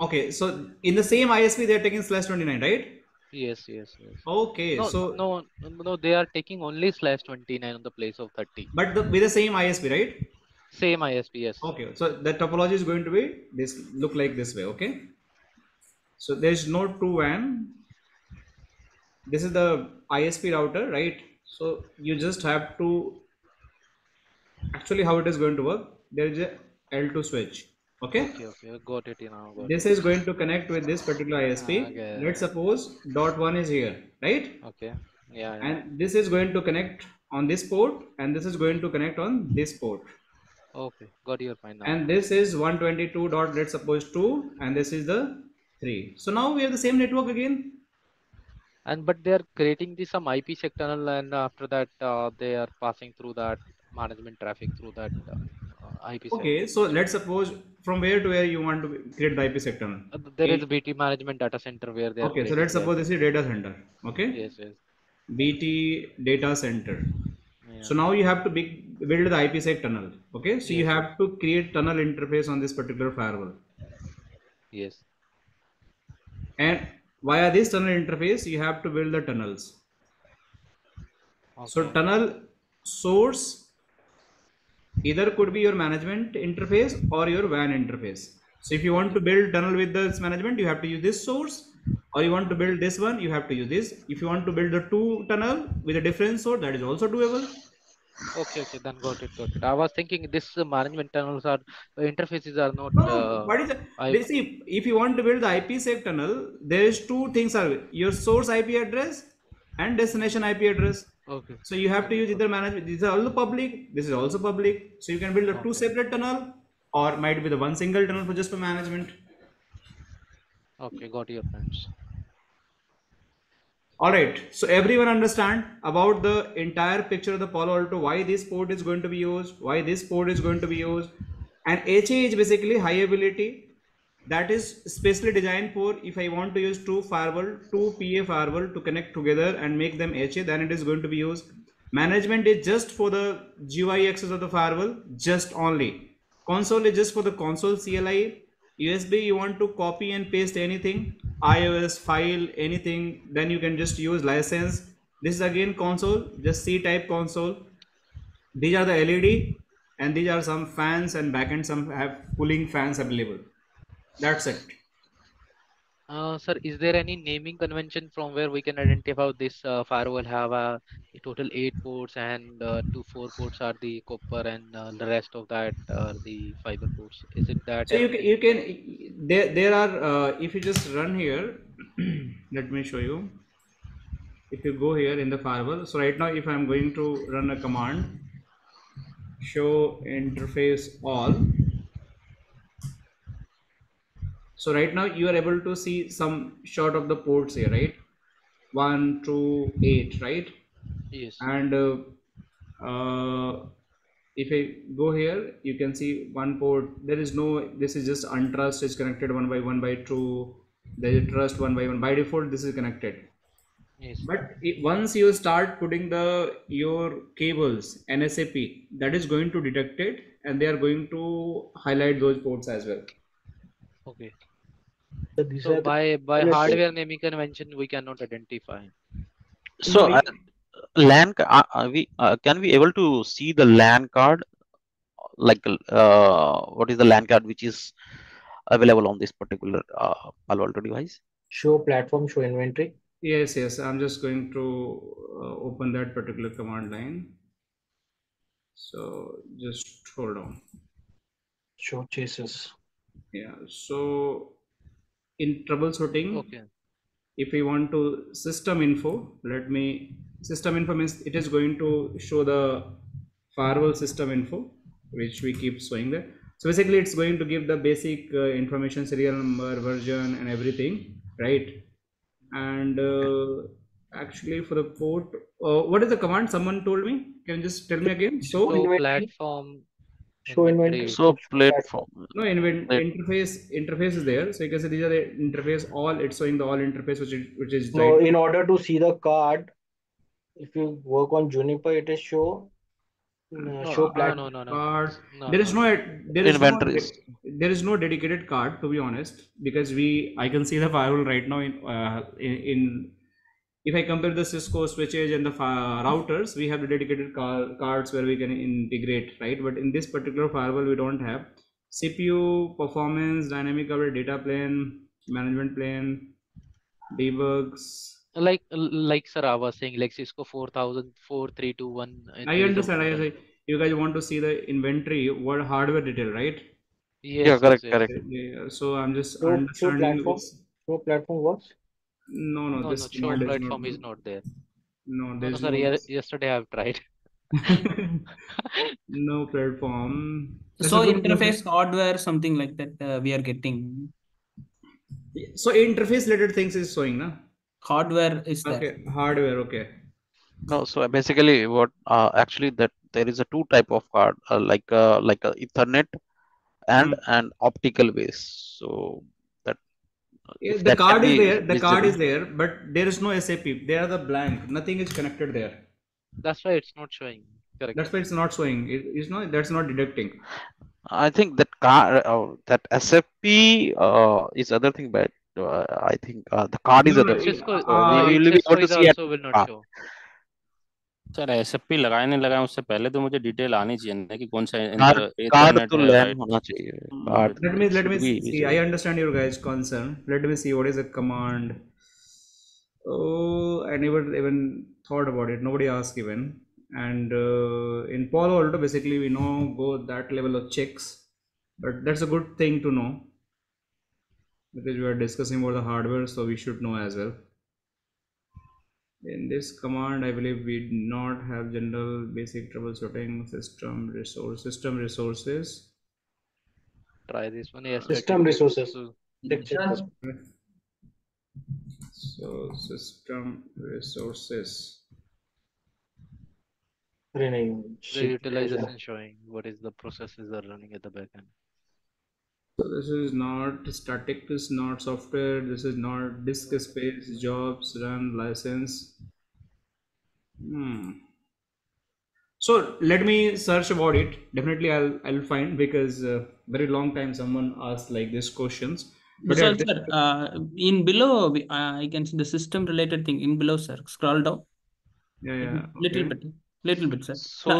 Okay, so in the same ISP they are taking /29, right? Yes. Okay, no, they are taking only /29 on the place of 30. But with the same ISP, right? Same ISP, yes. Okay, so the topology is going to be this, look like this way. Okay, so there is no true WAN. This is the ISP router, right? So you just have to, actually how it is going to work, there is a L2 switch. Okay, got it now. This is going to connect with this particular ISP. Let's suppose .1 is here, right? Okay, yeah. And this is going to connect on this port, and this is going to connect on this port. Okay, got your point now. And this is 122. Let's suppose 2, and this is the 3. So now we have the same network again. But they are creating some IPsec tunnel, and after that they are passing through that management traffic through that IPsec. Okay, so let's suppose from where to where you want to create the IPsec tunnel. There is a BT management data center where they are. Okay, so let's suppose this is data center. Okay. Yes. BT data center. Yeah. So now you have to build the IPsec tunnel. Okay, so you have to create tunnel interface on this particular firewall. Yes. And via this tunnel interface, you have to build the tunnels. Okay. So tunnel source either could be your management interface or your WAN interface. So if you want to build tunnel with this management, you have to use this source, or you want to build this one, you have to use this. If you want to build the two tunnel with a different source, that is also doable. Okay, then got it. I was thinking this management tunnels are interfaces are not. What is it? See, if you want to build the IPsec tunnel, there is two things: are your source IP address and destination IP address. Okay. So you have to use either management. These are also public. This is also public. So you can build a two separate tunnel, or might be the one single tunnel for just for management. Okay, got your points. All right, so everyone understand about the entire picture of the Palo Alto, why this port is going to be used, why this port is going to be used. And HA is basically high ability. That is specially designed for if I want to use two PA firewall to connect together and make them HA, then it is going to be used. Management is just for the GUI access of the firewall, just only. Console is just for the console CLI. USB, you want to copy and paste anything, iOS file, anything, then you can just use license. This is again console, just C-type console. These are the LED, and these are some fans and backend, some have cooling fans available. That's it. Sir, is there any naming convention from where we can identify this firewall have a total 8 ports and 4 ports are the copper and the rest of that are the fiber ports? Is it that? So you can there are if you just run here, let me show you. If you go here in the firewall, so right now if I'm going to run a command, show interface all. So right now you are able to see some shot of the ports here, right? 1, 2, 8, right? Yes. And if I go here, you can see one port. There is no, this is just untrust is connected 1 by 1 by 2. There is trust 1 by 1. By default, this is connected. Yes. But once you start putting your cables, NSAP, that is going to detect it, and they are going to highlight those ports as well. Okay. So by hardware naming convention, we cannot identify. So LAN, can we able to see the LAN card what is the LAN card which is available on this particular Palo Alto device? Show platform, show inventory. Yes, I'm just going to open that particular command line. So just hold on. Show chases. Yeah, so in troubleshooting, Okay. if we want to system info, system info means it is going to show the firewall system info, which we keep showing there. So basically it's going to give the basic information, serial number, version and everything, right? And actually for the port, what is the command someone told me? Can you just tell me again? So inventory. platform Show inventory. So platform. No, interface is there. So you can say these are the interface all. It's showing the all interface which is No, right. in order to see the card, if you work on Juniper, it is show show platform. Card. No, There is no. Inventories. there is no dedicated card, to be honest, because I can see the firewall right now in if I compare the Cisco switches and the routers, we have the dedicated cards where we can integrate, right? But in this particular firewall, we don't have CPU, performance, dynamic cover, data plane, management plane, debugs. Like sir, I was saying like Cisco 4000, 4321. I understand. You guys want to see the inventory, what hardware detail, right? Yes, Yeah, correct, yes. correct. Yeah, so I'm just Show understanding platform. this. Show platform works. No, this show command platform is not there. No, No, there's sir. no. Yesterday I have tried. No platform. That's So a good thing, interface sir. hardware, something like that, we are getting. So interface related things is showing, na? Hardware is there. Okay, hardware. Okay. No, so basically what actually that there is a two type of card like a Ethernet and an optical base. So that Yeah, if the that can card is be there. The card visible. is there, but there is no SAP. They are the blank. Nothing is connected there. That's why it's not showing. Correct. That's why it's not showing. It's not. That's not deducting. I think that that SFP is other thing, but I think the card is No, other thing. Cisco, So we will be able to see at will not show. Sir SFP लगाए नहीं लगाए उससे पहले तो मुझे detail आनी चाहिए ना कि कौन सा कार्ड इथरनेट तो है, LAN राइट? होना चाहिए. Card let me should be see. visible. I understand your guys' concern. Let me see what is the command. Oh, I never even thought about it. Nobody asked even. And in Palo Alto, basically we know go that level of checks, but that's a good thing to know because we are discussing about the hardware, so we should know as well. In this command, I believe we do not have general basic troubleshooting system resources. Try this one. Yes. System resources. So system resources. The utilization showing what is the processes are running at the back end. So this is not static, this is not software, this is not disk space, jobs, run, license. So let me search about it. Definitely I'll find, because very long time someone asked like these questions. But Sir, in below, I can see the system related thing in below, sir. Scroll down. Yeah. Little bit, sir. So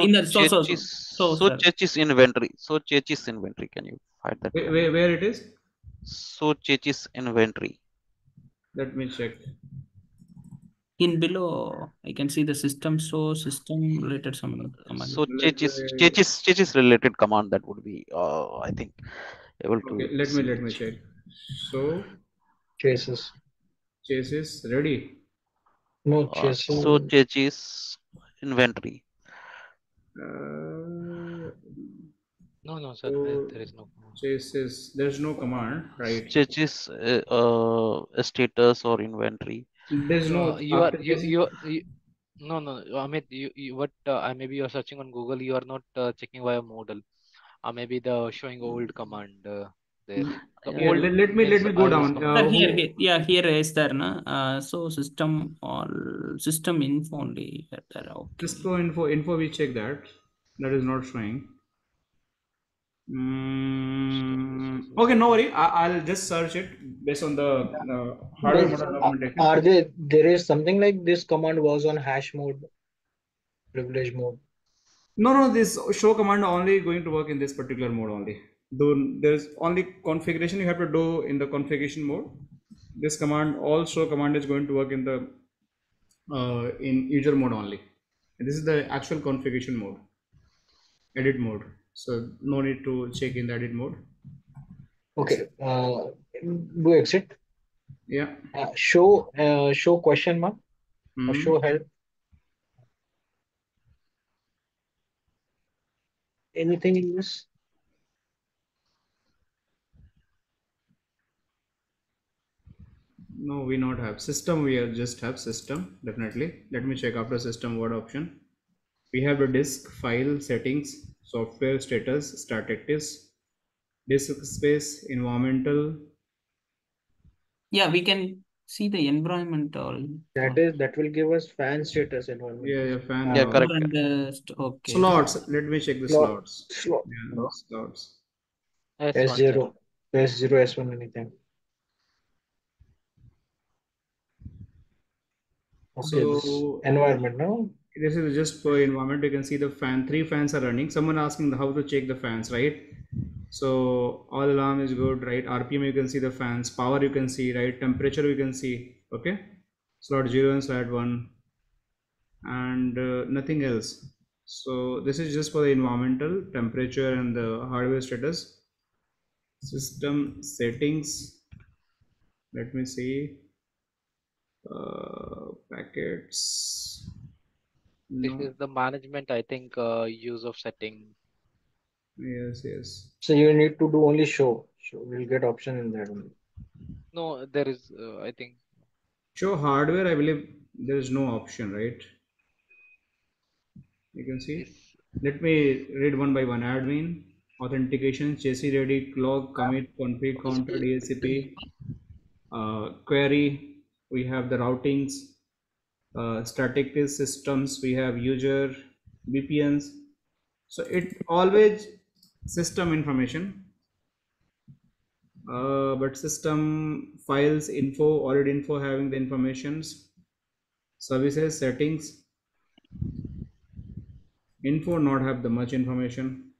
Chechis inventory. So Chechis inventory. Can you find that? Where it is? So Chechis inventory. Let me check. In below, I can see the system. So system related some command. So Chechis related command that would be I think able to. Okay, let me check. So chases ready. No chases. So Chechis inventory. No, sir. There is no command. Chases. There's no command, right? Chechis status or inventory. There's no. No, Amit, maybe you are searching on Google. You are not checking via modal. Maybe the showing old command there. Let me go down. Here is there, na. So system info only there. Okay. Cisco info. We check that. That is not showing. Okay, no worry. I'll just search it based on the hardware model documentation. There is something like this command works on hash mode, privilege mode. No, this show command only going to work in this particular mode only. Though there's only configuration you have to do in the configuration mode. This command, all show command, is going to work in the in user mode only. And this is the actual configuration mode, edit mode. So no need to check in the edit mode. Okay. Do exit. Yeah. Show question mark or show help. Anything in this? No, we not have system. We are just have system. Definitely. Let me check after system what option. We have the disk, file, settings, software status, start actives, disk space, environmental. Yeah, we can see the environmental. That will give us fan status environment. Yeah, fan. Yeah, correct. Okay. Slots. Let me check the slots. Slot. Yeah, No. slots. S0, S0, S1, anything. Okay, So environment, no? this is just for environment. You can see the fan. 3 fans are running. Someone asking how to check the fans, right? So all alarm is good, right? RPM you can see the fans. Power you can see, right? Temperature you can see. Okay. Slot 0 and slot 1, and nothing else. So this is just for the environmental, temperature, and the hardware status. System settings. Let me see. Packets. This No. is the management, I think, use of setting. Yes. So you need to do only show. We'll get option in that only. No, there is, I think. Show hardware, I believe there is no option, right? You can see. Let me read one by one. Admin, authentication, chassis ready, clock, commit, config, counter, DHCP, query. We have the routings, static systems. We have user, VPNs. So it always system information. But system files, info, audit info having the informations, services, settings, info not have the much information.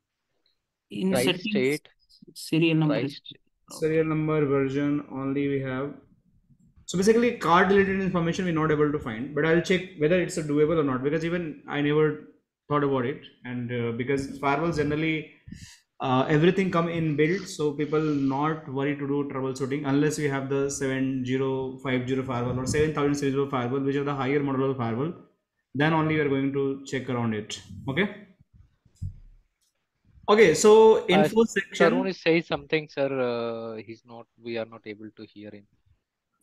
In Right settings, state, serial number. right Serial number, version only we have. So basically card related information we're not able to find, but I'll check whether it's a doable or not, because even I never thought about it. And because firewalls generally everything come in built, so people not worry to do troubleshooting unless we have the 7050 firewall or 7000 series of firewall, which are the higher model of firewall. Then only we are going to check around it. Okay, so info section. Tarun is saying something, sir. We are not able to hear him.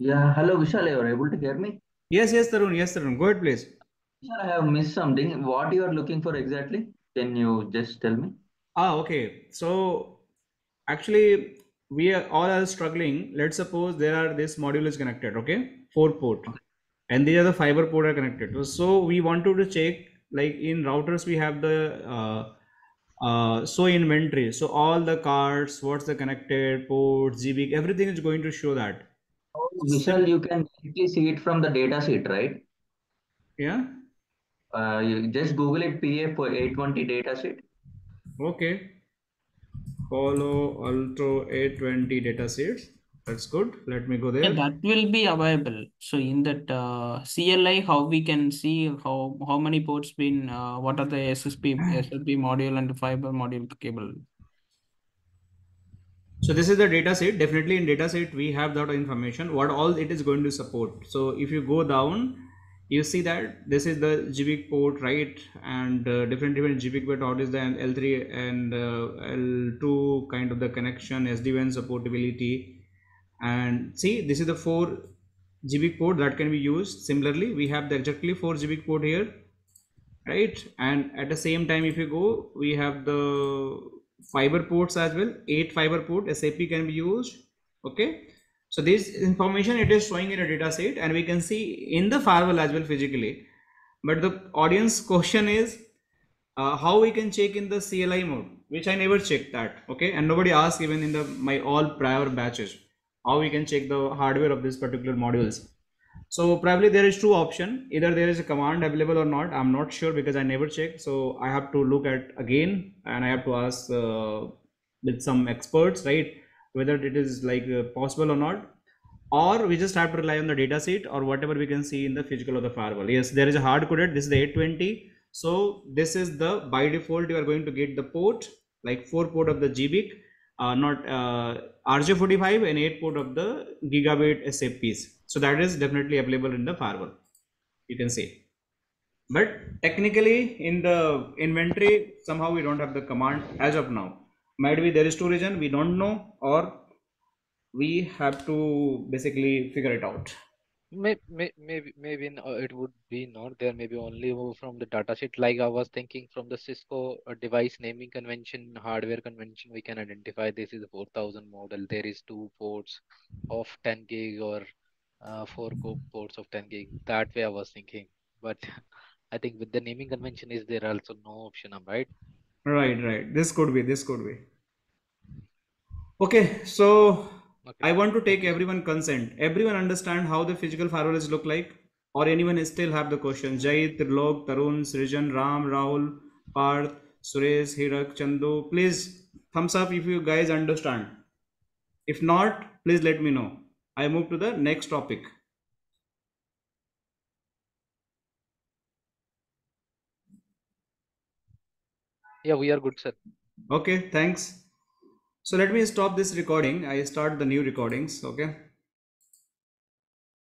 Yeah, hello Vishal, you are able to hear me? Yes, Tarun. Go ahead, please. Sir, I have missed something. What you are looking for exactly? Can you just tell me? Okay. So actually, we are all struggling. Let's suppose there are this module is connected, okay, 4 port, and these are the fiber port are connected. So we wanted to check, like in routers we have the so inventory. So all the cards, what's the connected ports, GB, everything is going to show that. Oh, Vishal, you can directly see it from the data sheet, right? Yeah. You just Google it, PA-820 data sheet. Okay. Palo Alto 820 datasets. That's good. Let me go there. Yeah, that will be available. So in that CLI, how we can see how many ports been, what are the SSP module and fiber module cable. So this is the data set. Definitely in data set we have that information, what all it is going to support. So if you go down, you see that this is the GBIC port, right? And different GBIC port, what is the L3 and L2 kind of the connection, SDWAN supportability. And see, this is the 4 GBIC port that can be used. Similarly, we have the exactly 4 GBIC port here, right? And at the same time, if you go, we have the fiber ports as well. 8 fiber port SAP can be used. Okay, so this information it is showing in a data set, and we can see in the firewall as well physically. But the audience question is how we can check in the CLI mode, which I never checked that. Okay, and nobody asked even in the my all prior batches how we can check the hardware of this particular modules. So probably there is two option. Either there is a command available or not. I'm not sure because I never checked. So I have to look at again and I have to ask with some experts, right? Whether it is like possible or not. Or we just have to rely on the data sheet or whatever we can see in the physical of the firewall. Yes, there is a hard coded. This is the 820. So this is the by default you are going to get the port, like 4 port of the GBIC, not RJ45 and 8 port of the gigabit SFPs. So that is definitely available in the firewall, you can say. But technically in the inventory, somehow we don't have the command as of now. Might be there is two reason we don't know, or we have to basically figure it out. Maybe it would be not there. Maybe only from the datasheet. Like I was thinking from the Cisco device naming convention, hardware convention, we can identify this is a 4000 model. There is 2 ports of 10 gig or 4 ports of 10 gig. That way I was thinking. But I think with the naming convention, is there also no option, right? Right. This could be. Okay, so Okay. I want to take everyone consent. Everyone understand how the physical firewalls look like? Or anyone still have the question? Jai, Trilok, Tarun, Srijan, Ram, Rahul, Parth, Suresh, Hirak, Chandu. Please thumbs up if you guys understand. If not, please let me know. I move to the next topic. Yeah, we are good, sir. Okay, thanks. So let me stop this recording. I start the new recordings. Okay.